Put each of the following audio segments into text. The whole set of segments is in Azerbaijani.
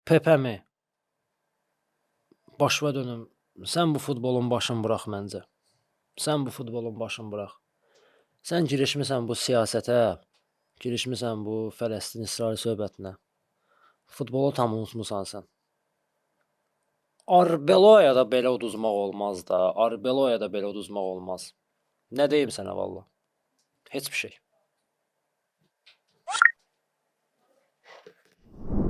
Pepe mi? Başıma dönüm. Sən bu futbolun başını bırax məncə. Sən bu futbolun başını bırax. Sən girişmisən bu siyasətə, girişmisən bu Fələstin-İsrail söhbətinə. Futbolu tam unutmusan sən. Arbeloya da belə uduzmaq olmaz da. Arbeloya da belə uduzmaq olmaz. Nə deyim sənə valla? Heç bir şey.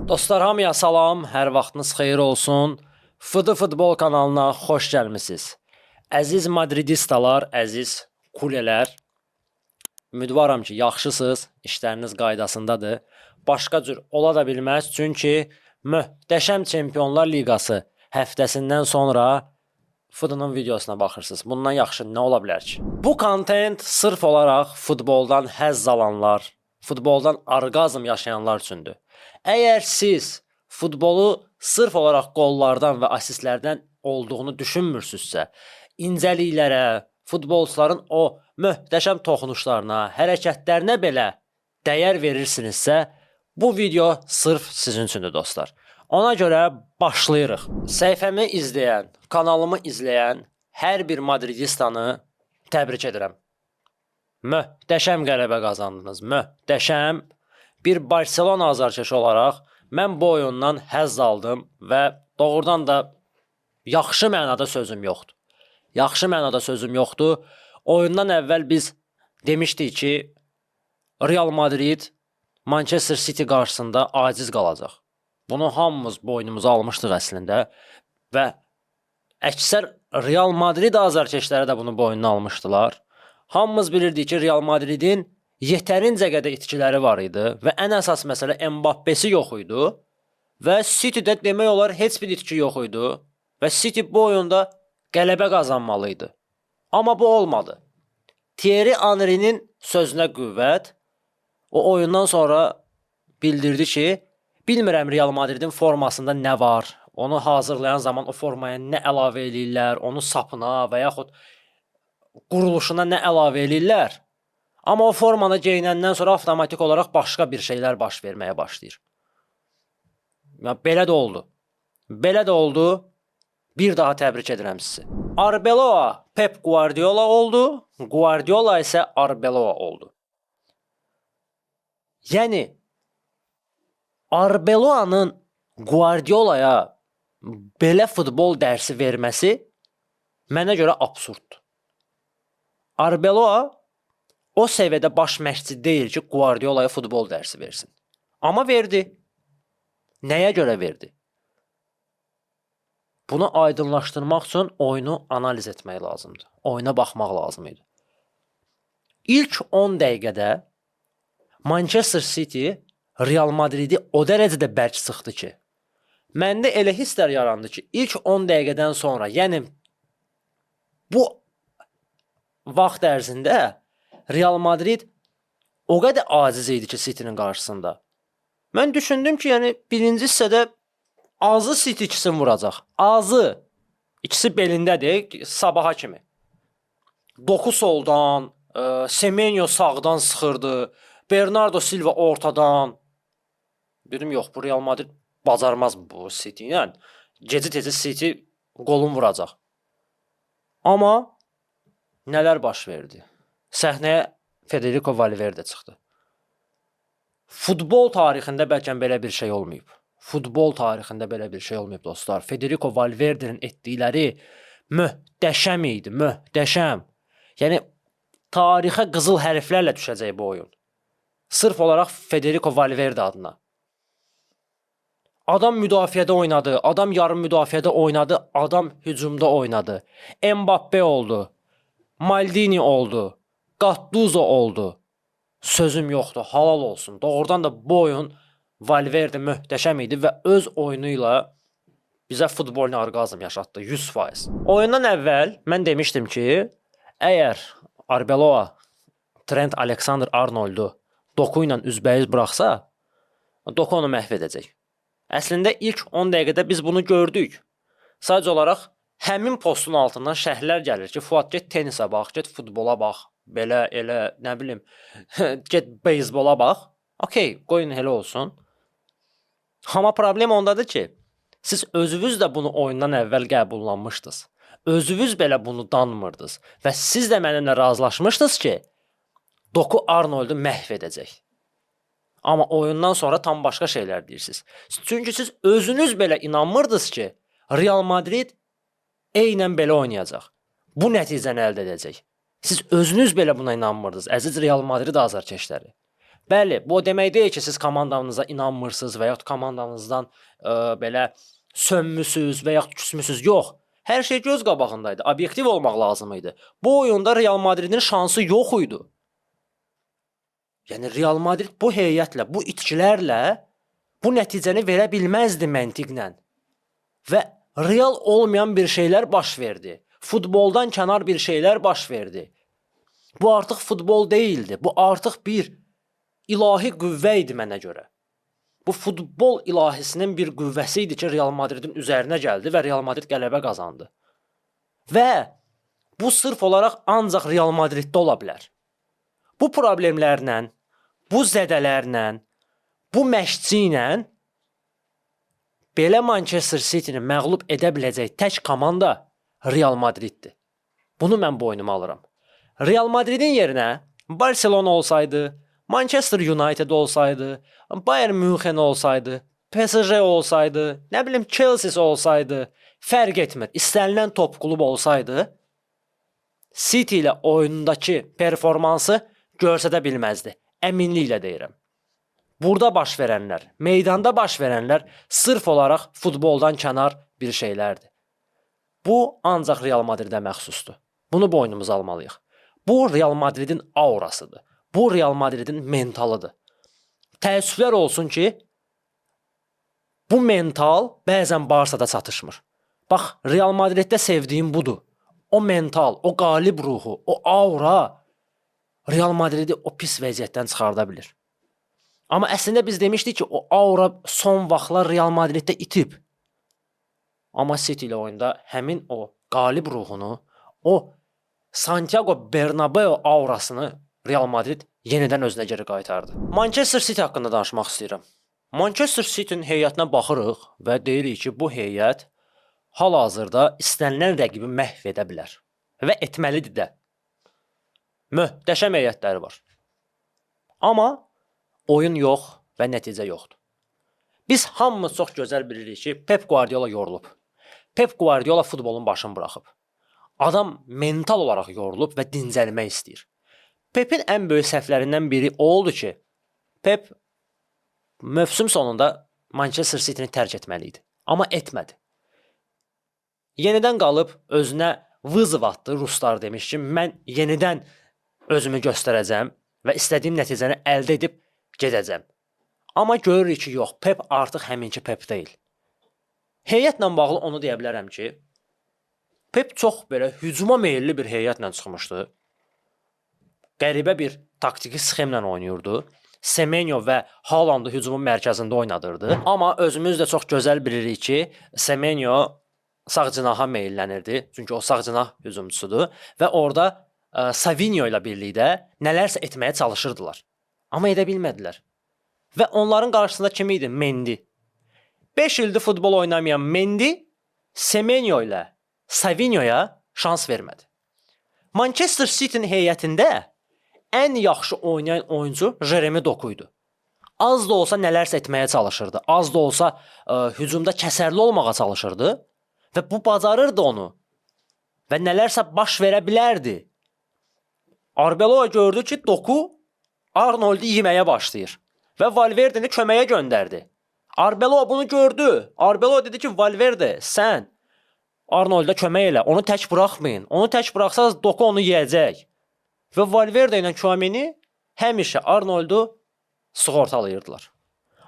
Dostlar, hamıya salam, hər vaxtınız xeyir olsun. Fıdı Futbol kanalına xoş gəlmisiniz. Əziz madridistalar, əziz kulelər, ümidvaram ki, yaxşısınız, işləriniz qaydasındadır. Başqa cür ola da bilməz, çünki möhtəşəm Çempionlar Liqası həftəsindən sonra Fıdının videosuna baxırsınız. Bundan yaxşı nə ola bilər ki? Bu kontent sırf olaraq futboldan həzz alanlar, futboldan orqazm yaşayanlar üçündür. Əgər siz futbolu sırf olaraq qollardan və asistlərdən olduğunu düşünmürsünüzsə, incəliklərə, futbolçuların o möhtəşəm toxunuşlarına, hərəkətlərinə belə dəyər verirsinizsə, bu video sırf sizin üçündür dostlar. Ona görə başlayırıq. Səhifəmi izləyən, kanalımı izləyən hər bir madridistanı təbrik edirəm. Möhtəşəm qələbə qazandınız, möhtəşəm. Bir Barcelona azarkeşi olaraq mən bu oyundan həzz aldım və doğrudan da yaxşı mənada sözüm yoxdur. Yaxşı mənada sözüm yoxdur. Oyundan əvvəl biz demişdik ki, Real Madrid Manchester City qarşısında aciz qalacaq. Bunu hamımız boynumuza almışdıq əslində və əksər Real Madrid azarkeşləri də bunu boynuna almışdılar. Hamımız bilirdik ki, Real Madridin yetərincə qədər itkiləri var idi və ən əsas məsələ Mbappési yox idi və City-də demək olar heç bir itki yox idi və City bu oyunda qələbə qazanmalı idi. Amma bu olmadı. Thierry Henry'nin sözünə qüvvət, o oyundan sonra bildirdi ki, bilmirəm Real Madridin formasında nə var, onu hazırlayan zaman o formaya nə əlavə eləyirlər, onu sapına və yaxud quruluşuna nə əlavə eləyirlər. Amma o formanı geyinəndən sonra avtomatik olaraq başqa bir şeylər baş verməyə başlayır. Ya, belə də oldu. Belə də oldu. Bir daha təbrik edirəm sizi. Arbeloa Pep Guardiola oldu. Guardiola isə Arbeloa oldu. Yəni, Arbeloa'nın Guardiola'ya belə futbol dərsi verməsi mənə görə absurddur. Arbeloa o səviyyədə baş məşqçi deyil ki, Guardiola'ya futbol dərsi versin. Amma verdi. Nəyə görə verdi? Bunu aydınlaşdırmaq üçün oyunu analiz etmək lazımdır. Oyuna baxmaq lazım idi. İlk 10 dəqiqədə Manchester City Real Madridi o dərəcədə bərk sıxdı ki, məndə elə hisslər yarandı ki, ilk 10 dəqiqədən sonra, yəni bu vaxt ərzində Real Madrid o qədər aciz idi ki, City'nin qarşısında. Mən düşündüm ki, yəni birinci hissədə azı City ikisini vuracaq. Azı. İkisi belindədir, sabaha kimi. Doku soldan, Semenyo sağdan sıxırdı, Bernardo Silva ortadan. Dedim, yox, bu Real Madrid bacarmaz bu City ilə. Gecə-tezə City qolun vuracaq. Amma nələr baş verdi? Səhnəyə Federico Valverde çıxdı. Futbol tarixində bəlkə belə bir şey olmayıb. Futbol tarixində belə bir şey olmayıb dostlar. Federico Valverde'nin etdikləri möhtəşəm idi, möhtəşəm. Yəni tarixə qızıl hərflərlə düşəcək bu oyun. Sırf olaraq Federico Valverde adına. Adam müdafiədə oynadı, adam yarım müdafiədə oynadı, adam hücumda oynadı. Mbappé oldu, Maldini oldu, Gattuso oldu. Sözüm yoxdur, halal olsun. Doğrudan da bu oyun Valverde möhtəşəm idi və öz oyunu ilə bizə futbolun orqazm yaşatdı 100%. Oyundan əvvəl mən demişdim ki, əgər Arbeloa Trent Alexander-Arnold'u Doku ilə üzbəyiz buraxsa, Doku onu məhv edəcək. Əslində ilk 10 dəqiqədə biz bunu gördük. Sadəcə olaraq həmin postun altından şərhlər gəlir ki, Fuad get tenisə bax, get futbola bax, belə elə nə bilim, get beyzbola bax. Okey, qoyun elə olsun. Amma problem ondadır ki, siz özünüz də bunu oyundan əvvəl qəbullanmışdınız. Özünüz belə bunu danmırdınız və siz də mənimlə razılaşmışdınız ki, Doku Arnoldu məhv edəcək. Amma oyundan sonra tam başqa şeylər deyirsiniz. Çünki siz özünüz belə inanmırdınız ki, Real Madrid eynən belə oynayacaq. Bu nəticəni əldə edəcək. Siz özünüz belə buna inanmırdınız, əziz Real Madrid azarkeşləri. Bəli, bu o demək deyil ki, siz komandanıza inanmırsınız və yaxud komandanızdan belə sönmüsünüz və yaxud küsmüsünüz. Yox, hər şey göz qabağındaydı. Obyektiv olmaq lazım idi. Bu oyunda Real Madridin şansı yox idi. Yəni Real Madrid bu heyətlə, bu itkilərlə bu nəticəni verə bilməzdi məntiqlə. Və real olmayan bir şeylər baş verdi. Futboldan kənar bir şeylər baş verdi. Bu artıq futbol deyildi. Bu artıq bir ilahi qüvvə idi mənə görə. Bu futbol ilahisinin bir qüvvəsi idi ki, Real Madridin üzərinə gəldi və Real Madrid qələbə qazandı. Və bu sırf olaraq ancaq Real Madriddə ola bilər. Bu problemlərlə, bu zədələrlə, bu məşqçi ilə belə Manchester City-ni məğlub edə biləcək tək komanda Real Madriddir. Bunu mən boynuma alıram. Real Madridin yerinə Barcelona olsaydı, Manchester United olsaydı, Bayern München olsaydı, PSG olsaydı, nə bilim Chelsea olsaydı, fərq etmir. İstənilən top klubu olsaydı, City ilə oyundakı performansı göstərə bilməzdi. Əminliklə deyirəm. Burada baş verənlər, meydanda baş verənlər sırf olaraq futboldan kənar bir şeylərdir. Bu ancaq Real Madridə məxsusdur. Bunu boynumuza almalıyıq. Bu Real Madridin aurasıdır. Bu Real Madridin mentalıdır. Təəssüflər olsun ki, bu mental bəzən Barsada çatışmır. Bax, Real Madriddə sevdiyim budur. O mental, o qalib ruhu, o aura Real Madridi o pis vəziyyətdən çıxarda bilir. Amma əslində biz demişdik ki, o aura son vaxtlar Real Madriddə itib. Amma City ilə oyunda həmin o qalib ruhunu, o Santiago Bernabeu aurasını Real Madrid yenidən özünə geri qaytardı. Manchester City haqqında danışmaq istəyirəm. Manchester City-nin heyətinə baxırıq və deyirik ki, bu heyət hal-hazırda istənilən rəqibi məhv edə bilər və etməlidir də. Möhtəşəm heyətləri var. Amma oyun yox və nəticə yoxdur. Biz hamımız çox gözəl bilirik ki, Pep Guardiola yorulub. Pep Guardiola futbolun başını buraxıb. Adam mental olaraq yorulub və dincəlmək istəyir. Pepin ən böyük səhvlərindən biri o oldu ki, Pep mövsüm sonunda Manchester City-ni tərk etməli idi. Amma etmədi. Yenidən qalıb özünə vızv atdı, ruslar demiş ki, mən yenidən özümü göstərəcəm və istədiyim nəticəni əldə edib gedəcəm. Amma görürük ki, yox, Pep artıq həminki Pep deyil. Heyətlə bağlı onu deyə bilərəm ki, Pep çox belə hücuma meyilli bir heyətlə çıxmışdı. Qəribə bir taktiki sxemlə oynayırdı. Semenyo və Haalandı hücumun mərkəzində oynadırdı. Amma özümüz də çox gözəl bilirik ki, Semenyo sağ cinaha meyillənirdi. Çünki o sağ cinah hücumçusudur. Və orada Savinho ilə birlikdə nələrsə etməyə çalışırdılar. Amma edə bilmədilər. Və onların qarşısında kim idi? Mendy. 5 ildir futbol oynamayan Mendy Semenyo ilə Savinho'ya şans vermədi. Manchester City-nin heyətində ən yaxşı oynayan oyuncu Jeremy Doku idi. Az da olsa nələrsə etməyə çalışırdı. Az da olsa hücumda kəsərli olmağa çalışırdı və bu bacarırdı onu. Və nələrsə baş verə bilərdi. Arbeloa gördü ki, Doku Arnold'u yeməyə başlayır və Valverde'ni köməyə göndərdi. Arbeloa bunu gördü. Arbeloa dedi ki, Valverde, sən Arnold'a kömək elə, onu tək buraxmayın. Onu tək buraxsaz Doku onu yeyəcək. Və Valverde ilə Tchouaméni həmişə Arnold'u sığortalayırdılar.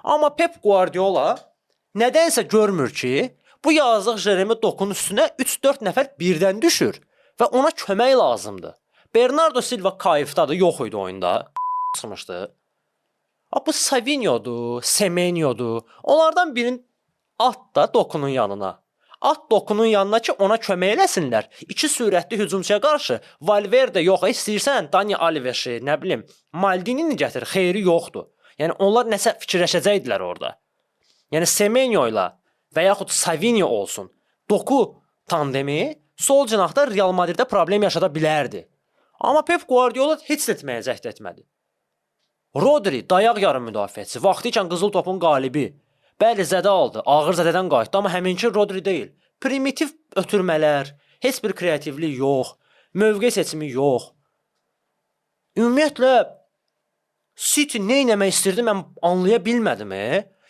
Amma Pep Guardiola nədənsə görmür ki, bu yazıq Jeremy Doku'nun üstünə 3-4 nəfər birdən düşür və ona kömək lazımdır. Bernardo Silva kayıfdadır, yox idi oyunda. Çıxmışdı. Bu Savinho'dur, Semenyo'dur. Onlardan birini at da Doku'nun yanına. At Doku'nun yanına ki, ona kömək eləsinlər. İki sürətli hücumçuya qarşı Valverde yox, istəyirsən Dani Alves'i, nə bilim, Maldini'ni gətir, xeyri yoxdur. Yəni onlar nəsə fikirləşəcəkdilər orada. Yəni Semenyo ilə və yaxud Savinho olsun. Doku tandemi sol cinahda Real Madriddə problem yaşada bilərdi. Amma Pep Guardiola heç də etməyə cəhd etmədi. Rodri dayaq yarım müdafiəçisi, vaxtı ikən qızıl topun qalibi. Bəli, zədə aldı, ağır zədədən qayıtdı, amma həminki Rodri deyil. Primitiv ötürmələr, heç bir kreativlik yox, mövqe seçimi yox. Ümumiyyətlə City nə etmək istirdi mən anlaya bilmədim.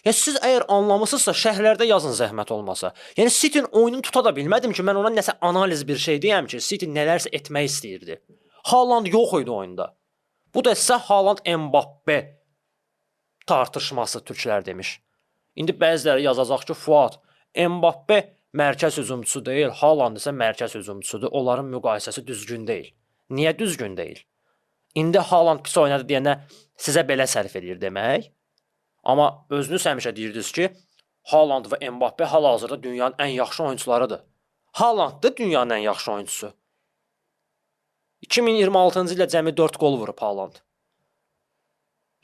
Yəni siz əgər anlamısınızsa şərhlərdə yazın zəhmət olmasa. Yəni City'nin oyununu tuta da bilmədim ki, mən ona nəsə analiz bir şey deyəm ki, City nələrsə etmək istəyirdi. Haaland yox idi oyunda. Bu da sizə Haaland Mbappe tartışması türklər demiş. İndi bəziləri yazacaq ki, Fuad, Mbappe mərkəz hücumçusu deyil, Haaland isə mərkəz hücumçusudur. Onların müqayisəsi düzgün deyil. Niyə düzgün deyil? İndi Haaland pis oynadı deyəndə sizə belə sərf edir demək. Amma özünüz həmişə deyirdiniz ki, Haaland və Mbappe hal-hazırda dünyanın ən yaxşı oyunçularıdır. Haaland da dünyanın ən yaxşı oyunçusu. 2026-cı ildə cəmi 4 qol vurub Haaland.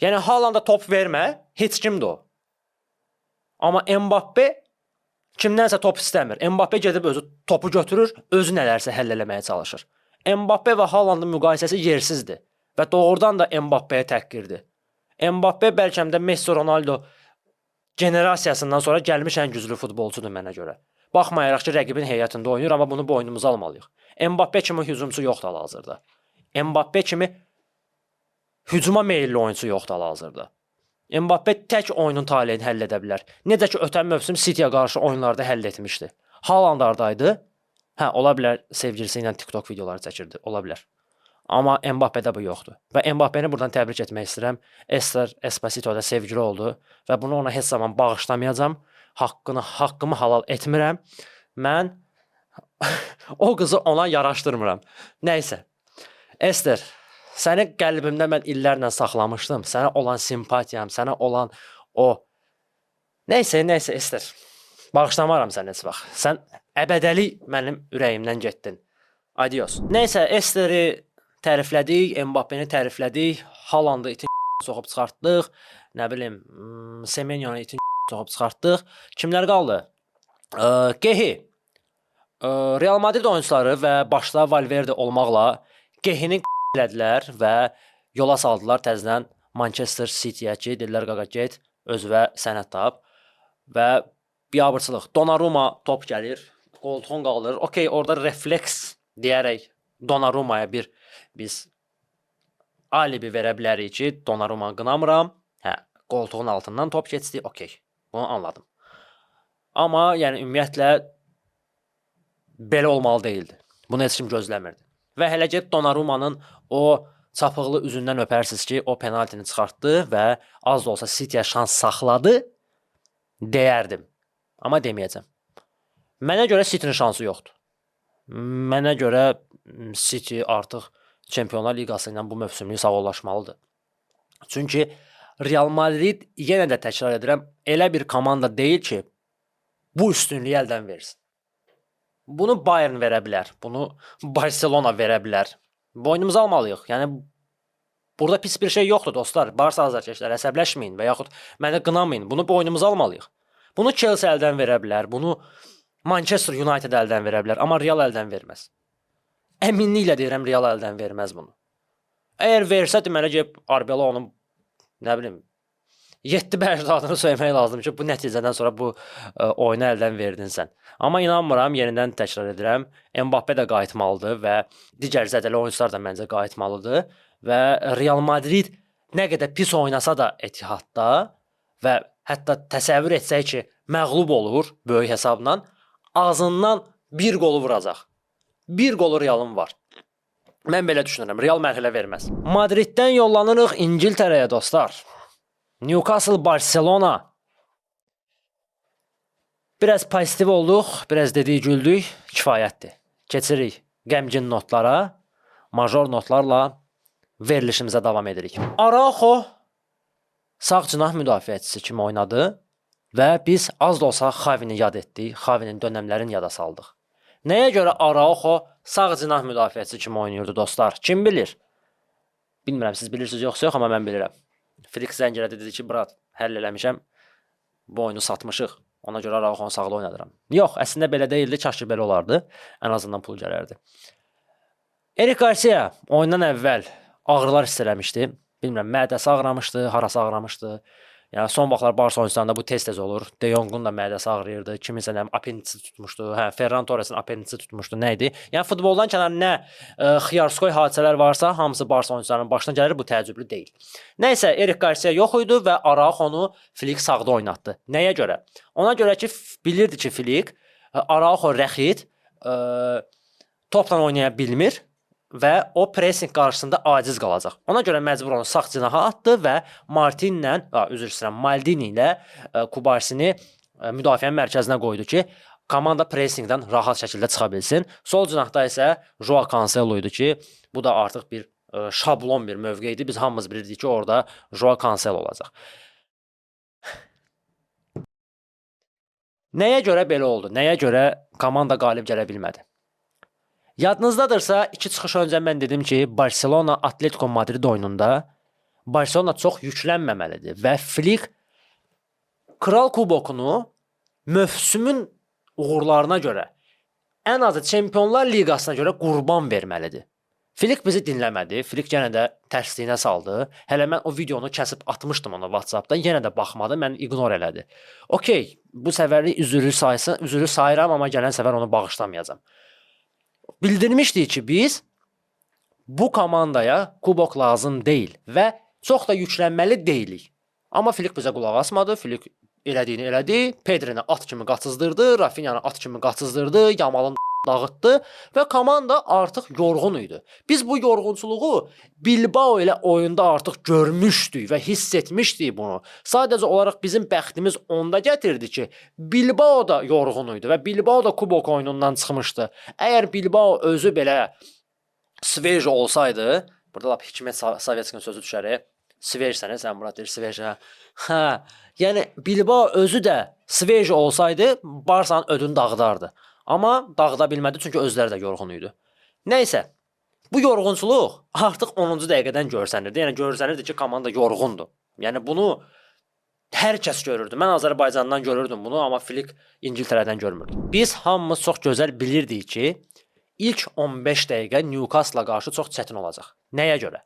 Yəni Haalanda top vermə, heç kimdir o. Amma Mbappe kimdənsə top istəmir. Mbappe gedib özü topu götürür, özü nələrsə həll eləməyə çalışır. Mbappe və Haalandın müqayisəsi yersizdir və doğrudan da Mbappeyə təhqirdir. Mbappe bəlkə də Messi, Ronaldo generasiyasından sonra gəlmiş ən güclü futbolçudur mənə görə. Baxmayaraq ki, rəqibin heyətində oynayır, amma bunu boynumuza almalıyıq. Mbappe kimi hücumçu yoxdur hal-hazırda. Mbappe kimi hücuma meyilli oyunçu yoxdur hal-hazırda. Mbappe tək oyunun taleyini həll edə bilər. Necə ki, ötən mövsüm City'yə qarşı oyunlarda həll etmişdi. Haaland hardaydı? Hə, ola bilər sevgilisi ilə TikTok videoları çəkirdi, ola bilər. Amma Mbappe'də bu yoxdur. Və Mbappe'ni buradan təbrik etmək istəyirəm. Ester Esposito da sevgili oldu və bunu ona heç zaman bağışlamayacağam. Haqqımı halal etmirəm. Mən o qızı ona yaraşdırmıram. Nəysə. Ester, səni qəlbimdə mən illərlə saxlamışdım. Sənə olan simpatiyam, sənə olan o... Nəysə, Ester. Bağışlamaram səni heç vaxt. Sən əbədəli mənim ürəyimdən getdin. Adios. Nəysə, Esteri təriflədik, Mbappe'ni təriflədik, Haaland'ı itin soxub çıxartdıq, nə bilim, Semenyonu itin soxub çıxartdıq. Kimlər qaldı? Gehi. Real Madrid oyuncuları və başda Valverde olmaqla Gehini elədilər və yola saldılar təzədən Manchester City'yə ki, dedilər qaqa get, özünə sənət tap və biabırçılıq. Donnarumma top gəlir, qoltuğun qaldır. Okey, orada refleks deyərək Donnarumma'ya biz alibi verə bilərik ki, Donnarumma qınamıram. Hə, qoltuğun altından top keçdi. Okey, bunu anladım. Amma yəni ümumiyyətlə belə olmalı değildi. Bunu heç kim gözləmirdi. Və hələ ki Donnarumma'nın o çapıqlı üzündən öpərsiniz ki, o penaltini çıxartdı və az da olsa City'yə şans saxladı deyərdim. Amma deməyəcəm. Mənə görə City'nin şansı yoxdur. Mənə görə City artıq Çempionlar Liqası ilə bu mövsümlük sağollaşmalıdır. Çünki Real Madrid yenə də təkrar edirəm, elə bir komanda deyil ki, bu üstünlüyü əldən versin. Bunu Bayern verə bilər, bunu Barcelona verə bilər. Boynumuza almalıyıq. Yəni burada pis bir şey yoxdur dostlar. Barsa azarkeşlər əsəbləşməyin və yaxud məni qınamayın. Bunu boynumuza almalıyıq. Bunu Chelsea əldən verə bilər, bunu Manchester United əldən verə bilər, amma Real əldən verməz. Əminliklə deyirəm, Real əldən verməz bunu. Əgər versə, deməli ki, Arbeloa onun, nə bilim, 7 bəcdadını söyləmək lazım ki, bu nəticədən sonra bu oyunu əldən verdin sən. Amma inanmıram, yenidən təkrar edirəm, Mbappe də qayıtmalıdır və digər zədəli oyuncular da məncə qayıtmalıdır və Real Madrid nə qədər pis oynasa da Etihadda və hətta təsəvvür etsək ki, məğlub olur böyük hesabla, ağzından bir qolu vuracaq. Bir qolu Real'ın var. Mən belə düşünürəm, Real mərhələ verməz. Madriddən yollanırıq İngiltərəyə dostlar. Newcastle, Barcelona. Biraz pozitiv olduq, biraz dedik güldük, kifayətdir. Keçirik qəmgin notlara, major notlarla verilişimizə davam edirik. Araujo sağ cinah müdafiəçisi kimi oynadı və biz az da olsa Xavini yad etdik, Xavinin dönəmlərini yada saldıq. Nəyə görə Araujo sağ cinah müdafiəçisi kimi oynayırdı dostlar? Kim bilir? Bilmirəm, siz bilirsiniz yoxsa yox, amma mən bilirəm. Felix zəng elədi, dedi ki, brat, həll eləmişəm. bu oyunu satmışıq. Ona görə Arauxonu sağda oynadıram. Yox, əslində belə deyildi, kaş ki belə olardı. Ən azından pul gələrdi. Erik Garcia oyundan əvvəl ağrılar hiss eləmişdi. Bilmirəm, mədəsi ağrımışdı, harası ağrımışdı. Yəni son vaxtlar Barça oyunçularında bu tez-tez olur. De Jong'un da mədəsi ağrıyırdı. Kiminsə nə apendisi tutmuşdu. Ferran Torresin apendisi tutmuşdu. Nə idi? Yəni futboldan kənar nə xiyarskoy hadisələr varsa, hamısı Barça oyunçularının başına gəlir. Bu təəccüblü deyil. Nəysə, Erik Garcia yox idi və Arauxonu Flick sağda oynatdı. Nəyə görə? Ona görə ki, bilirdi ki, Flick Arauxo rəxid topla oynaya bilmir və o pressing qarşısında aciz qalacaq. Ona görə məcbur onu sağ cinaha atdı və Maldini ilə Kubarsini müdafiənin mərkəzinə qoydu ki, komanda pressingdən rahat şəkildə çıxa bilsin. Sol cinahda isə Joao Cancelo idi ki, bu da artıq bir şablon bir mövqe idi. Biz hamımız bilirdik ki, orada Joao Cancelo olacaq. Nəyə görə belə oldu? Nəyə görə komanda qalib gələ bilmədi? Yadınızdadırsa, 2 çıxış öncə mən dedim ki, Barcelona Atletico Madrid oyununda Barcelona çox yüklənməməlidir və Flick Kral Kubokunu mövsümün uğurlarına görə, ən azı Çempionlar Liqasına görə qurban verməlidir. Flick bizi dinləmədi, Flick yenə də tərsliyinə saldı. Hələ mən o videonu kəsib atmışdım ona WhatsAppda, yenə də baxmadı, məni ignor elədi. Okey, bu səfərlik üzrü sayıram, amma gələn səfər onu bağışlamayacağam. Bildirmişdik ki, biz bu komandaya kubok lazım deyil və çox da yüklənməli deyilik. Amma Flick bizə qulaq asmadı, Flick elədiyini elədi, Pedrini at kimi qaçızdırdı, Rafinyanı at kimi qaçızdırdı, Yamalın dağıtdı və komanda artıq yorğun idi. Biz bu yorğunçuluğu Bilbao ilə oyunda artıq görmüşdük və hiss etmişdik bunu. Sadəcə olaraq bizim bəxtimiz onda gətirdi ki, Bilbao da yorğun idi və Bilbao da kubok oyunundan çıxmışdı. Əgər Bilbao özü belə svej olsaydı, burada lap Hikmet Sovetskinin sözü düşər. Svej sənə, sən Murat deyir, svej. Yəni Bilbao özü də svej olsaydı, Barsanın ödünü dağıdardı. Amma dağıda bilmədi, çünki özləri də yorğun idi. Nəysə, bu yorğunçuluq artıq 10-cu dəqiqədən görsənirdi. Yəni görsənirdi ki, komanda yorğundur. Yəni bunu hər kəs görürdü. Mən Azərbaycandan görürdüm bunu, amma Flick İngiltərədən görmürdüm. Biz hamımız çox gözəl bilirdik ki, ilk 15 dəqiqə Newcastle-a qarşı çox çətin olacaq. Nəyə görə?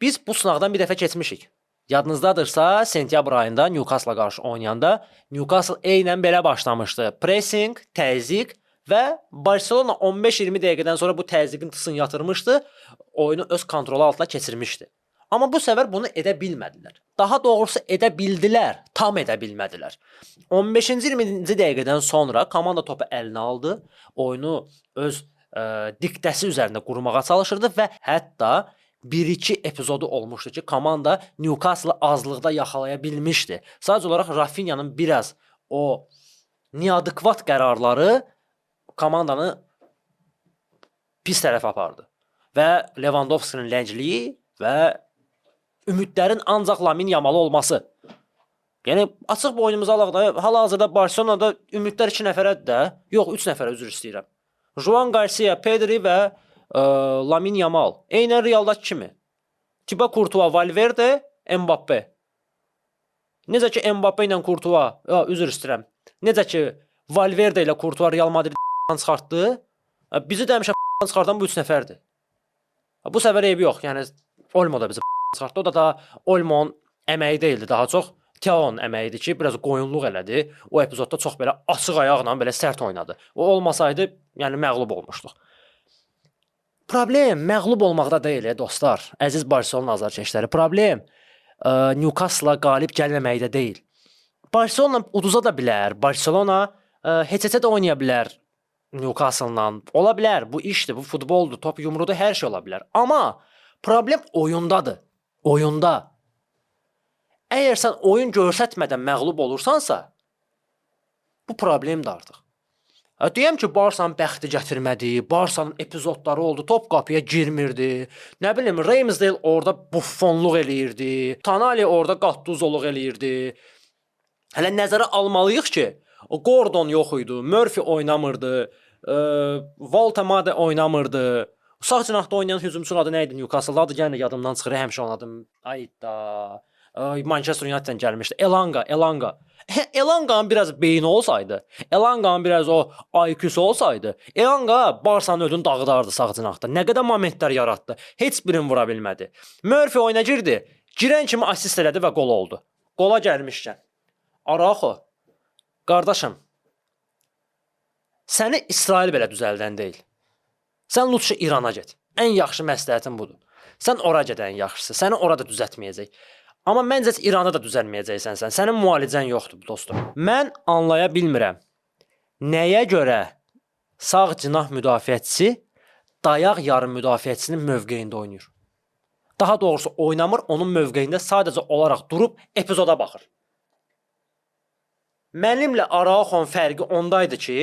Biz bu sınaqdan bir dəfə keçmişik. Yadınızdadırsa, sentyabr ayında Newcastle-a qarşı oynayanda Newcastle eynən belə başlamışdı. Pressing, təzyiq və Barcelona 15-20 dəqiqədən sonra bu təzyiqin tısını yatırmışdı, oyunu öz kontrolu altına keçirmişdi. Amma bu səfər bunu edə bilmədilər. Daha doğrusu edə bildilər, tam edə bilmədilər. 15-20-ci dəqiqədən sonra komanda topu əlinə aldı, oyunu öz diktəsi üzərində qurmağa çalışırdı və hətta 1-2 epizodu olmuşdu ki, komanda Newcastle azlıqda yaxalaya bilmişdi. Sadəcə olaraq Rafinyanın biraz o neadekvat qərarları komandanı pis tərəfə apardı. Və Lewandowski'nin ləncliyi və ümidlərin ancaq Lamine Yamal olması. Yəni açıq boynumuza alaq da, hal-hazırda Barcelona'da ümidlər 2 nəfərədir də, yox 3 nəfərə üzr istəyirəm. Joao Garcia, Pedri və Lamine Yamal. Eynən Realdakı kimi. Thibaut Courtois, Valverde, Mbappé. Necə ki Mbappé ilə Courtois, üzr istəyirəm. Necə ki Valverde ilə Courtois Real Madrid-dan çıxartdı, bizi də həmişə çıxardan bu 3 nəfərdir. Bu səfər eybi yox. Yəni Olmo da bizi çıxartdı. O da Olmo'nun əməyi deyildi, daha çox Thiago'nun əməyidir ki, biraz qoyunluq elədi. O epizodda çox belə açıq ayaqla belə sərt oynadı. O olmasaydı, yəni məğlub olmuşduq. Problem məğlub olmaqda deyil, dostlar. Əziz Barcelona azarkeşləri. Problem Newcastle-a qalib gəlməməkdə deyil. Barcelona uduza da bilər. Barcelona heç-heçə də oynaya bilər Newcastle-la. Ola bilər. Bu işdir, bu futboldur, top yumrudur, hər şey ola bilər. Amma problem oyundadır. Oyunda. Əgər sən oyun görsətmədən məğlub olursansa, bu problemdir artıq. Deyəm ki, Barsanın bəxti gətirmədi, Barsanın epizodları oldu, top qapıya girmirdi. Nə bilim, Ramsdale orada buffonluq eləyirdi, Tonali orada qattuzoluq eləyirdi. Hələ nəzərə almalıyıq ki, Gordon yox idi, Murphy oynamırdı, Voltemade oynamırdı. Sağ cinahda oynayan hücumçunun adı nə idi Newcastle-da? Adı yenə yadımdan çıxır, həmişə onun adım. Ayda. Manchester United-dən gəlmişdi. Elanga. Elanga'nın biraz beyni olsaydı, Elanga'nın biraz o IQ-su olsaydı, Elanga Barsanın ödünü dağıdardı sağ cinahda. Nə qədər momentlər yaratdı. Heç birini vura bilmədi. Murphy oyuna girdi. Girən kimi assist elədi və qol oldu. Qola gəlmişkən. Araujo, qardaşım, səni İsrail belə düzəldən deyil. Sən lütfü İrana get. Ən yaxşı məsləhətin budur. Sən ora gedən yaxşısı. Səni orada düzəltməyəcək. Amma məncə İranda da düzəlməyəcəksən sən. Sənin müalicən yoxdur dostum. Mən anlaya bilmirəm. Nəyə görə sağ cinah müdafiəçisi dayaq yarım müdafiəçisinin mövqeyində oynayır? Daha doğrusu oynamır, onun mövqeyində sadəcə olaraq durub epizoda baxır. Mənimlə Araujo'nun fərqi ondaydı ki,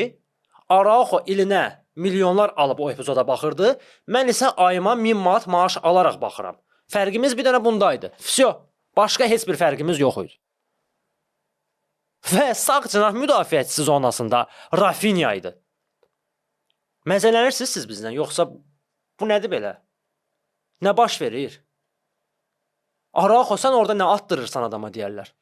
Araujo ilinə milyonlar alıb o epizoda baxırdı. Mən isə ayıma 1000 manat maaş alaraq baxıram. Fərqimiz bir dənə bundaydı. Всё. Başqa heç bir fərqimiz yox idi. Və sağ cinah müdafiəçisi zonasında Rafinha idi. Məzələnirsiniz siz bizdən, yoxsa bu nədir belə? Nə baş verir? Araujo, sən orada nə atdırırsan adama deyərlər.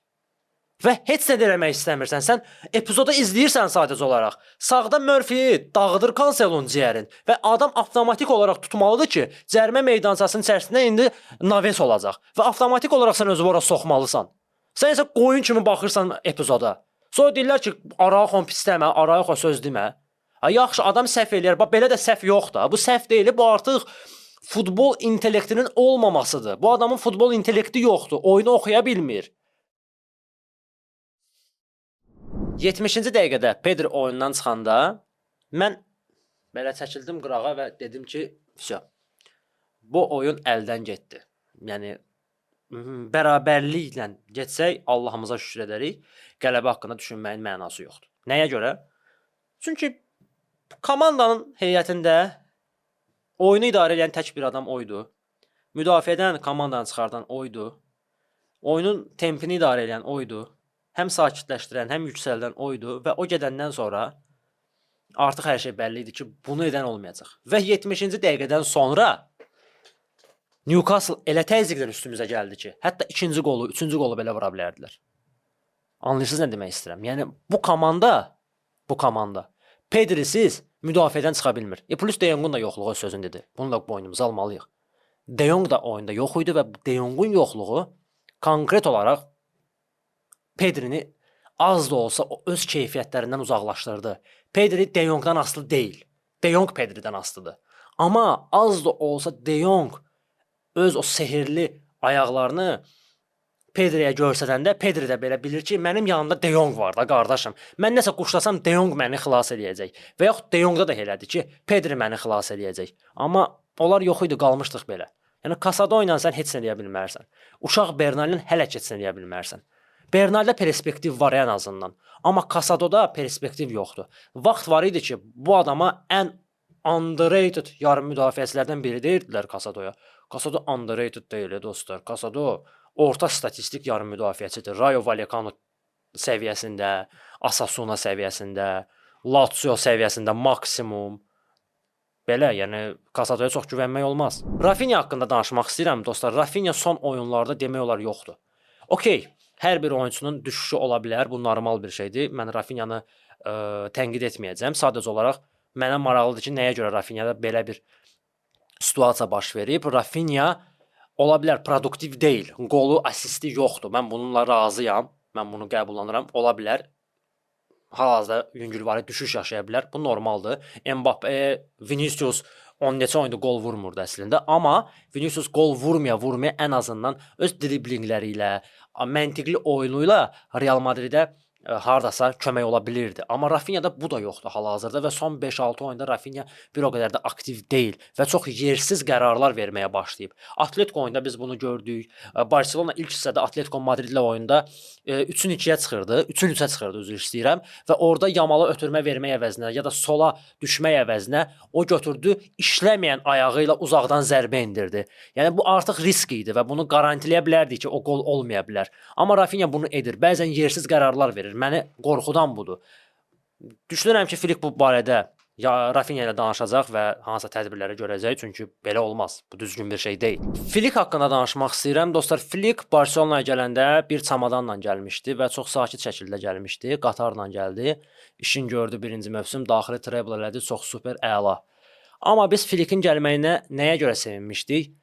Və heç nə eləmək istəmirsən. Sən epizodu izləyirsən sadəcə olaraq. Sağda Murphy dağıdır Cancelon ciyərin və adam avtomatik olaraq tutmalıdır ki, cərimə meydançasının içərisində indi Naves olacaq və avtomatik olaraq sən özünü ora soxmalısan. Sən isə qoyun kimi baxırsan epizoda. Sonra deyirlər ki, Araujo pis demə, Araujo söz demə. Yaxşı, adam səhv eləyər. Bax belə də səhv yoxdur. Bu səhv deyil, bu artıq futbol intellektinin olmamasıdır. Bu adamın futbol intellekti yoxdur. Oyunu oxuya bilmir. 70-ci dəqiqədə Pedri oyundan çıxanda mən belə çəkildim qırağa və dedim ki, "Всё. Bu oyun əldən getdi." Yəni bərabərliklə getsək Allahımıza şükür edərik. Qələbə haqqında düşünməyin mənası yoxdur. Nəyə görə? Çünki komandanın heyətində oyunu idarə edən tək bir adam oydu. Müdafiədən komandanı çıxardan oydu. Oyunun tempini idarə edən oydu. Həm sakitləşdirən, həm yüksəldən oydu və o gedəndən sonra artıq hər şey bəlli idi ki, bunu edən olmayacaq. Və 70-ci dəqiqədən sonra Newcastle elə təzyiqlə üstümüzə gəldi ki, hətta ikinci qolu, üçüncü qolu belə vura bilərdilər. Anlayırsınız nə demək istəyirəm? Yəni bu komanda Pedrisiz müdafiədən çıxa bilmir. Plus De Jong'un da yoxluğu sözün dedi. Bunu da boynumuza almalıyıq. De Jong da oyunda yox idi və De Jong'un yoxluğu konkret olaraq Pedrini az da olsa o öz keyfiyyətlərindən uzaqlaşdırdı. Pedri De Jong'dan asılı deyil. De Jong Pedri'dən asılıdır. Amma az da olsa De Jong öz o sehirli ayaqlarını Pedri'yə göstərəndə Pedri də belə bilir ki, mənim yanımda De Jong var da qardaşım. Mən nəsə quşlasam De Jong məni xilas eləyəcək. Və yaxud De Jongda da elədi ki, Pedri məni xilas eləyəcək. Amma onlar yox idi, qalmışdıq belə. Yəni Casado ilə sən heç nə eləyə bilmərsən. Uşaq Bernal'in hələ heç nə eləyə bilmərsən. Bernal'da perspektiv var ən azından. Amma Casado'da perspektiv yoxdur. Vaxt var idi ki, bu adama ən underrated yarım müdafiəçilərdən biri deyirdilər Casado'ya. Casado underrated deyil dostlar. Casado orta statistik yarım müdafiəçidir. Rayo Vallecano səviyyəsində, Osasuna səviyyəsində, Lazio səviyyəsində maksimum. Belə, yəni Casado'ya çox güvənmək olmaz. Rafinha haqqında danışmaq istəyirəm dostlar. Rafinha son oyunlarda demək olar yoxdur. Okey, hər bir oyunçunun düşüşü ola bilər. Bu normal bir şeydir. Mən Rafinha'nı tənqid etməyəcəm. Sadəcə olaraq mənə maraqlıdır ki, nəyə görə Rafinha'da belə bir situasiya baş verib. Rafinha ola bilər produktiv deyil. Qolu, asisti yoxdur. Mən bununla razıyam. Mən bunu qəbullanıram. Ola bilər. Hal-hazırda yüngülvari düşüş yaşaya bilər. Bu normaldır. Mbappé, Vinicius 10 neçə oyunda qol vurmurdu əslində. Amma Vinicius qol vurmaya ən azından öz driblingləri ilə, məntiqli oyunuyla Real Madridə hardasa kömək ola bilirdi. Amma Rafinha'da bu da yoxdur hal-hazırda və son 5-6 oyunda Rafinha bir o qədər də aktiv deyil və çox yersiz qərarlar verməyə başlayıb. Atletico oyunda biz bunu gördük. Barcelona ilk hissədə Atletico Madridlə oyunda 3-ün 2-yə çıxırdı, 3-ün 3-ə çıxırdı, üzr istəyirəm və orada Yamala ötürmə vermək əvəzinə ya da sola düşmək əvəzinə o götürdü, işləməyən ayağı ilə uzaqdan zərbə endirdi. Yəni bu artıq risk idi və bunu garantiləyə bilərdik ki, o qol olmaya bilər. Amma Rafinha bunu edir. Bəzən yersiz qərarlar verir. Məni qorxudan budur. Düşünürəm ki, Filik bu barədə ya Rafinha ilə danışacaq və hansısa tədbirləri görəcək, çünki belə olmaz. Bu düzgün bir şey deyil. Flick haqqında danışmaq istəyirəm. Dostlar, Flick Barselonaya gələndə bir çamadanla gəlmişdi və çox sakit şəkildə gəlmişdi. Qatarla gəldi. İşin gördü birinci mövsüm, daxili treble elədi, çox super, əla. Amma biz Flick'in gəlməyinə nəyə görə sevinmişdik?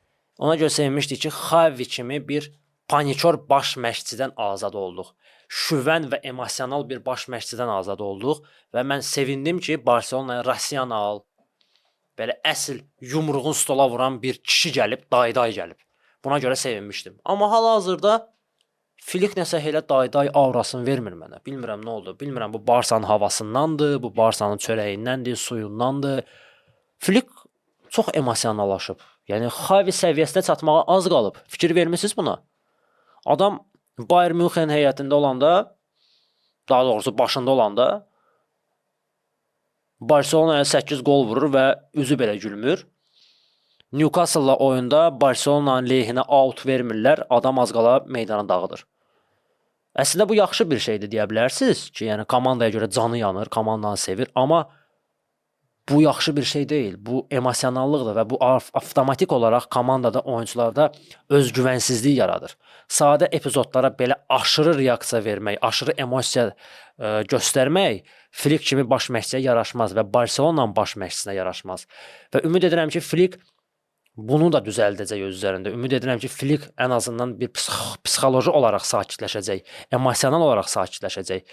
Ona görə sevinmişdik ki, Xavi kimi bir panikor baş məşqçidən azad olduq. Şüvən və emosional bir baş məşqçidən azad olduq və mən sevindim ki, Barselonaya rasional, belə əsl yumruğun stola vuran bir kişi gəlib, dayday gəlib. Buna görə sevinmişdim. Amma hal-hazırda Flick nəsə elə dayday aurasını vermir mənə. Bilmirəm nə oldu. Bilmirəm bu Barsanın havasındandır, bu Barsanın çörəyindəndir, suyundandır. Flick çox emosionallaşıb. Yəni Xavi səviyyəsinə çatmağa az qalıb. Fikir vermisiniz buna? Adam Bayern München heyətində olanda, daha doğrusu başında olanda Barselonaya 8 gol vurur və üzü belə gülmür. Newcastle-la oyunda Barselonanın lehinə out vermirlər, adam az qala meydana dağıdır. Əslində bu yaxşı bir şeydir deyə bilərsiniz ki, yəni komandaya görə canı yanır, komandanı sevir, amma bu yaxşı bir şey deyil. Bu emosionallıqdır və bu avtomatik olaraq komandada, oyuncularda özgüvənsizlik yaradır. Sadə epizodlara belə aşırı reaksiya vermək, aşırı emosiya göstərmək Flick kimi baş məşqçiyə yaraşmaz və Barselonanın baş məşqçisinə yaraşmaz. Və ümid edirəm ki, Flick bunu da düzəldəcək öz üzərində. Ümid edirəm ki, Flick ən azından bir psixoloji olaraq sakitləşəcək, emosional olaraq sakitləşəcək.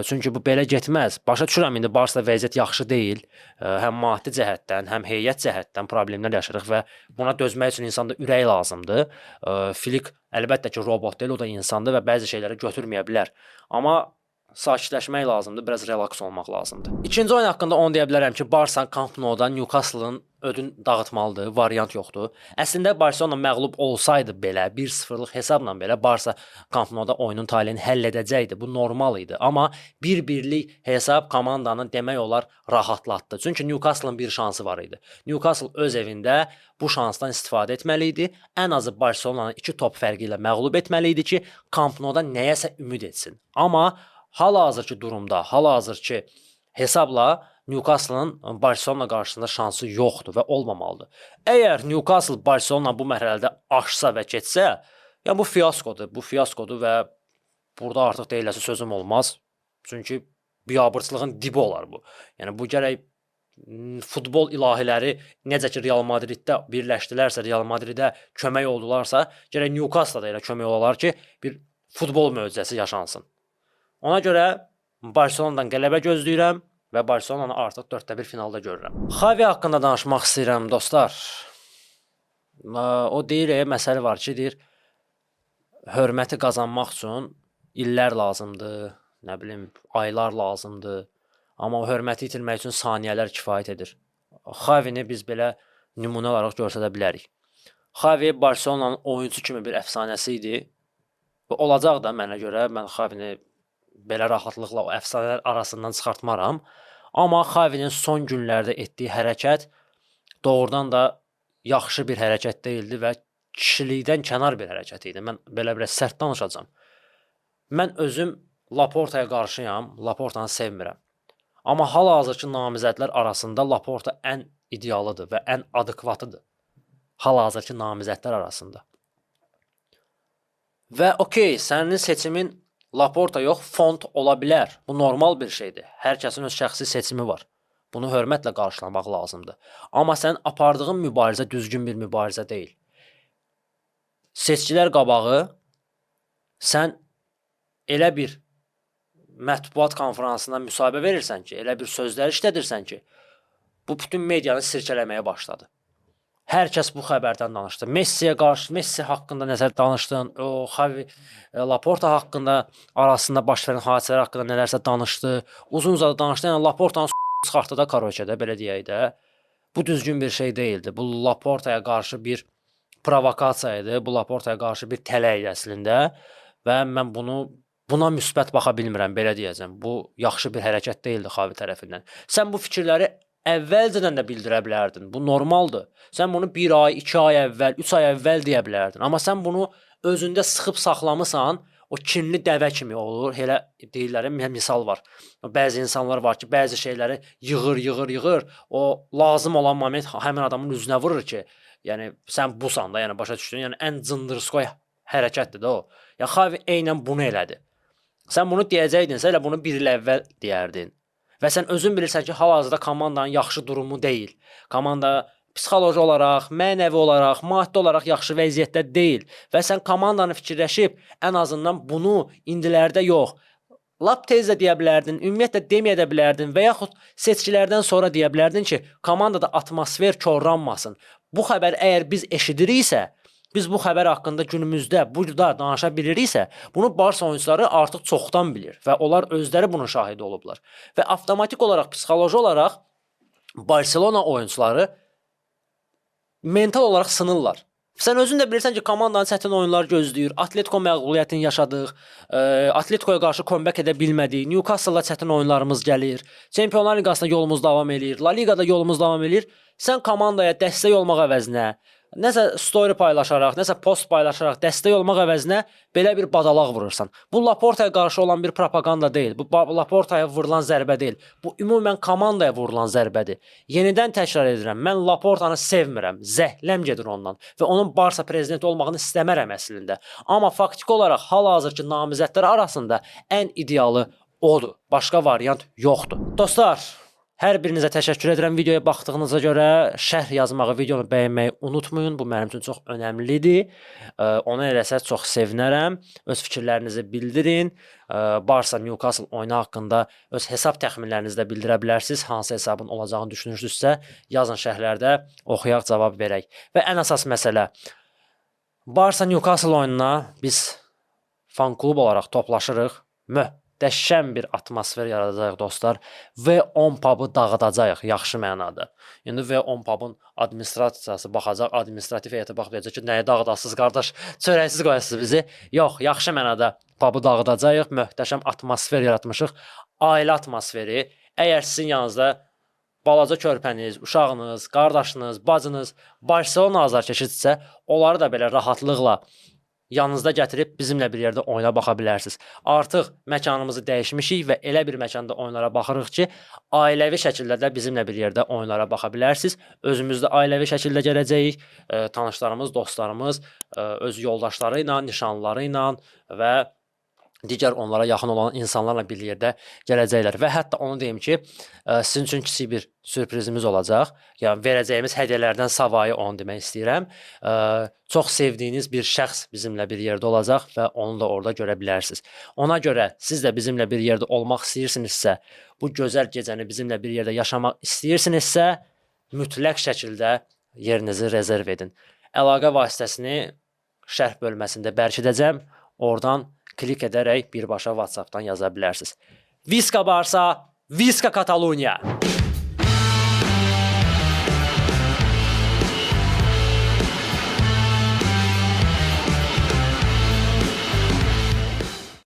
Çünki bu belə getməz. Başa düşürəm, indi Barsa vəziyyət yaxşı deyil. Həm maddi cəhətdən, həm heyət cəhətdən problemlər yaşayırıq və buna dözmək üçün insanda ürək lazımdır. Flick əlbəttə ki, robot deyil, o da insandır və bəzi şeyləri götürməyə bilər. Amma sakitləşmək lazımdır, biraz relaks olmaq lazımdır. İkinci oyun haqqında onu deyə bilərəm ki, Barsa Camp Nou-da Newcastle-ın ödün dağıtmalıdır, variant yoxdur. Əslində Barselona məğlub olsaydı belə, 1-0-lıq hesabla belə Barsa Camp Nou-da oyunun taleyini həll edəcəkdi. Bu normal idi. Amma 1-1'lik hesab komandanı demək olar rahatlatdı. Çünki Newcastle-ın bir şansı var idi. Newcastle öz evində bu şansdan istifadə etməli idi. Ən azı Barselonanı 2 top fərqi ilə məğlub etməli idi ki, Camp Nou-da nəyəsə ümid etsin. Amma hal-hazırki durumda, hal-hazırki hesabla Newcastle-ın Barcelona qarşısında şansı yoxdur və olmamalıdır. Əgər Newcastle Barcelona bu mərhələdə aşsa və keçsə, yəni bu fiaskodur. Bu fiaskodur və burada artıq deyiləsi sözüm olmaz. Çünki biabırçılığın dibi olar bu. Yəni bu gərək futbol ilahiləri necə ki Real Madriddə birləşdilərsə, Real Madridə kömək oldularsa, gərək Newcastle-da elə kömək olar ki, bir futbol möcüzəsi yaşansın. Ona görə Barcelona'dan qələbə gözləyirəm və Barcelona'nı artıq 4-1 finalda görürəm. Xavi haqqında danışmaq istəyirəm, dostlar. O deyir, məsələ var ki, deyir, hörməti qazanmaq üçün illər lazımdır, nə bilim, aylar lazımdır. Amma o hörməti itirmək üçün saniyələr kifayət edir. Xavini biz belə nümunə olaraq görsədə bilərik. Xavi Barcelona'nın oyuncu kimi bir əfsanəsi idi. Və olacaq da mənə görə, mən Xavini belə rahatlıqla o əfsanələr arasından çıxartmaram. Amma Xavinin son günlərdə etdiyi hərəkət doğrudan da yaxşı bir hərəkət deyildi və kişilikdən kənar bir hərəkət idi. Mən belə sərt danışacağam. Mən özüm Laportaya qarşıyam, Laportanı sevmirəm. Amma hal-hazırki namizədlər arasında Laporta ən idealıdır və ən adekvatıdır. Hal-hazırki namizədlər arasında. Və okey, sənin seçimin Laporta yox, Font ola bilər. Bu normal bir şeydir. Hər kəsin öz şəxsi seçimi var. Bunu hörmətlə qarşılamaq lazımdır. Amma sən apardığın mübarizə düzgün bir mübarizə deyil. Seçkilər qabağı sən elə bir mətbuat konferansına müsahibə verirsən ki, elə bir sözlər işlədirsən ki, bu bütün medianı sirkələməyə başladı. Hər kəs bu xəbərdən danışdı. Messi haqqında nəsə danışdın, o Xavi, Laporta haqqında arasında baş verən hadisələr haqqında nələrsə danışdı. Uzun-uzadı danışdı. Yəni Laportanı çıxartdı da Karoçədə, belə deyək də. Bu düzgün bir şey deyildi. Bu Laportaya qarşı bir provokasiya idi. Bu Laportaya qarşı bir tələy əslində və mən buna müsbət baxa bilmirəm, belə deyəcəm. Bu yaxşı bir hərəkət deyildi Xavi tərəfindən. Sən bu fikirləri əvvəlcədən də bildirə bilərdin. Bu normaldır. Sən bunu 1 ay, 2 ay əvvəl, 3 ay əvvəl deyə bilərdin. Amma sən bunu özündə sıxıb saxlamısan, o kinli dəvə kimi olur. Elə deyirlər, misal var. Bəzi insanlar var ki, bəzi şeyləri yığır. O lazım olan moment həmin adamın üzünə vurur ki, yəni sən busan da, yəni başa düşdün? Yəni ən cındırskoy hərəkətdir də o. Ya Xavi eynən bunu elədi. Sən bunu deyəcəydinsə, elə bunu bir il əvvəl deyərdin. Və sən özün bilirsən ki, hal-hazırda komandanın yaxşı durumu deyil. Komanda psixoloji olaraq, mənəvi olaraq, maddi olaraq yaxşı vəziyyətdə deyil və sən komandanı fikirləşib ən azından bunu indilərdə yox, lap tez də deyə bilərdin, ümumiyyətlə deməyə də bilərdin və yaxud seçkilərdən sonra deyə bilərdin ki, komandada atmosfer korlanmasın. Bu xəbər əgər biz eşidiriksə, biz bu xəbər haqqında günümüzdə burada danışa biliriksə, bunu Barsa oyunçuları artıq çoxdan bilir və onlar özləri bunun şahidi olublar. Və avtomatik olaraq, psixoloji olaraq Barselona oyunçuları mental olaraq sınırlar. Sən özün də bilirsən ki, komandanın çətin oyunlar gözləyir. Atletico məğlubiyyətini yaşadıq. Atleticoya qarşı comeback edə bilmədik. Newcastle-la çətin oyunlarımız gəlir. Çempionlar Liqasında yolumuz davam eləyir. La Liqada yolumuz davam eləyir. Sən komandaya dəstək olmaq əvəzinə, nəsə story paylaşaraq, nəsə post paylaşaraq dəstək olmaq əvəzinə belə bir badalaq vurursan. Bu Laportaya qarşı olan bir propaganda deyil. Bu Laportaya vurulan zərbə deyil. Bu ümumən komandaya vurulan zərbədir. Yenidən təkrar edirəm. Mən Laportanı sevmirəm. Zəhləm gedir ondan və onun Barsa prezidenti olmağını istəmərəm əslində. Amma faktiki olaraq hal-hazırki namizədlər arasında ən idealı odur. Başqa variant yoxdur. Dostlar, hər birinizə təşəkkür edirəm videoya baxdığınıza görə. Şərh yazmağı, videonu bəyənməyi unutmayın. Bu mənim üçün çox önəmlidir. Onu eləsəz çox sevinərəm. Öz fikirlərinizi bildirin. Barsa Newcastle oyunu haqqında öz hesab təxminlərinizi də bildirə bilərsiniz. Hansı hesabın olacağını düşünürsünüzsə, yazın şərhlərdə, oxuyaq, cavab verək. Və ən əsas məsələ, Barsa Newcastle oyununa biz fan klub olaraq toplaşırıq. Dəhşəm bir atmosfer yaradacaq dostlar. V10 pub'ı dağıdacaq yaxşı mənada. İndi V10 pub'un administrasiyası baxacaq, administrativ heyəti baxacaq ki, nəyi dağıdasınız qardaş, çörəksiz qoyasınız bizi. Yox, yaxşı mənada pub'ı dağıdacaq, möhtəşəm atmosfer yaratmışıq. Ailə atmosferi. Əgər sizin yanınızda balaca körpəniz, uşağınız, qardaşınız, bacınız Barselona azarkeşidirsə, onları da belə rahatlıqla yanınızda gətirib bizimlə bir yerdə oyuna baxa bilərsiniz. Artıq məkanımızı dəyişmişik və elə bir məkanda oyunlara baxırıq ki, ailəvi şəkildə də bizimlə bir yerdə oyunlara baxa bilərsiniz. Özümüzdə ailəvi şəkildə gələcəyik. Tanışlarımız, dostlarımız, öz yoldaşları ilə, nişanlıları ilə və digər onlara yaxın olan insanlarla bir yerdə gələcəklər. Və hətta onu deyim ki, sizin üçün kiçik bir sürprizimiz olacaq. Yəni verəcəyimiz hədiyyələrdən savayı onu demək istəyirəm. Çox sevdiyiniz bir şəxs bizimlə bir yerdə olacaq və onu da orada görə bilərsiniz. Ona görə siz də bizimlə bir yerdə olmaq istəyirsinizsə, bu gözəl gecəni bizimlə bir yerdə yaşamaq istəyirsinizsə, mütləq şəkildə yerinizi rezerv edin. Əlaqə vasitəsini şərh bölməsində bərkidəcəm. Oradan klik edərək birbaşa WhatsApp-dan yaza bilərsiniz. Visca Barsa, Visca Catalunya.